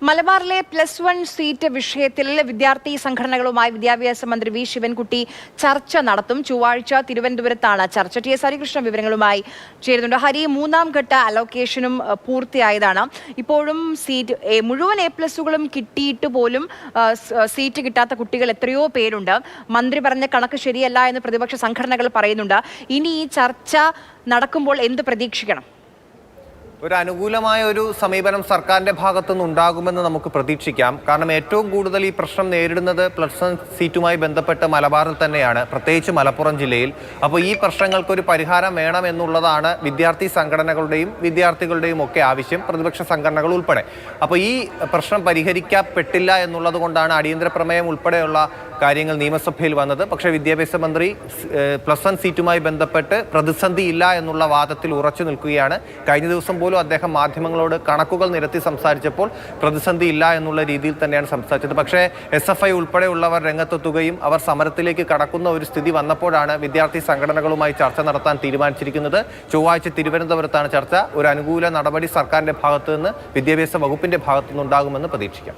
മലബാറിലെ +1 സീറ്റ് വിഷയത്തിൽ വിദ്യാർത്ഥി സംഘടനകളുമായി വിദ്യാഭ്യാസ മന്ത്രി വി ശിവൻകുട്ടി ചർച്ച നടത്തും. ചൊവ്വാഴ്ച തിരുവനന്തപുരത്താണ് ചർച്ച. ടി എസ് ഹരികൃഷ്ണൻ വിവരങ്ങളുമായി ചേരുന്നുണ്ട്. ഹരി, മൂന്നാം ഘട്ട അലോക്കേഷനും പൂർത്തിയായതാണ്. ഇപ്പോഴും മുഴുവൻ A+കളും കിട്ടിയിട്ട് പോലും സീറ്റ് കിട്ടാത്ത കുട്ടികൾ എത്രയോ പേരുണ്ട്. മന്ത്രി പറഞ്ഞ കണക്ക് ശരിയല്ല എന്ന് പ്രതിപക്ഷ സംഘടനകൾ പറയുന്നുണ്ട്. ഇനി ഈ ചർച്ച നടക്കുമ്പോൾ എന്ത് പ്രതീക്ഷിക്കണം? ഒരു അനുകൂലമായ ഒരു സമീപനം സർക്കാരിൻ്റെ ഭാഗത്തുനിന്ന് ഉണ്ടാകുമെന്ന് നമുക്ക് പ്രതീക്ഷിക്കാം. കാരണം ഏറ്റവും കൂടുതൽ ഈ പ്രശ്നം നേരിടുന്നത് +1 സീറ്റുമായി ബന്ധപ്പെട്ട് മലബാറിൽ തന്നെയാണ്, പ്രത്യേകിച്ച് മലപ്പുറം ജില്ലയിൽ. അപ്പോൾ ഈ പ്രശ്നങ്ങൾക്കൊരു പരിഹാരം വേണമെന്നുള്ളതാണ് വിദ്യാർത്ഥി സംഘടനകളുടെയും വിദ്യാർത്ഥികളുടെയും ഒക്കെ ആവശ്യം, പ്രതിപക്ഷ സംഘടനകൾ ഉൾപ്പെടെ. അപ്പോൾ ഈ പ്രശ്നം പരിഹരിക്കപ്പെട്ടില്ല എന്നുള്ളത് കൊണ്ടാണ് അടിയന്തര പ്രമേയം ഉൾപ്പെടെയുള്ള കാര്യങ്ങൾ നിയമസഭയിൽ വന്നത്. പക്ഷേ വിദ്യാഭ്യാസ മന്ത്രി +1 സീറ്റുമായി ബന്ധപ്പെട്ട് പ്രതിസന്ധി ഇല്ല എന്നുള്ള വാദത്തിൽ ഉറച്ചു നിൽക്കുകയാണ്. കഴിഞ്ഞ ദിവസം പോലും അദ്ദേഹം മാധ്യമങ്ങളോട് കണക്കുകൾ നിരത്തി സംസാരിച്ചപ്പോൾ പ്രതിസന്ധി ഇല്ല എന്നുള്ള രീതിയിൽ തന്നെയാണ് സംസാരിച്ചത്. പക്ഷേ SFI ഉൾപ്പെടെയുള്ളവർ രംഗത്തെത്തുകയും അവർ സമരത്തിലേക്ക് കടക്കുന്ന ഒരു സ്ഥിതി വന്നപ്പോഴാണ് വിദ്യാർത്ഥി സംഘടനകളുമായി ചർച്ച നടത്താൻ തീരുമാനിച്ചിരിക്കുന്നത്. ചൊവ്വാഴ്ച തിരുവനന്തപുരത്താണ് ചർച്ച. ഒരു അനുകൂല നടപടി സർക്കാരിൻ്റെ ഭാഗത്തു നിന്ന്, വിദ്യാഭ്യാസ വകുപ്പിൻ്റെ ഭാഗത്തു നിന്നുണ്ടാകുമെന്ന് പ്രതീക്ഷിക്കാം.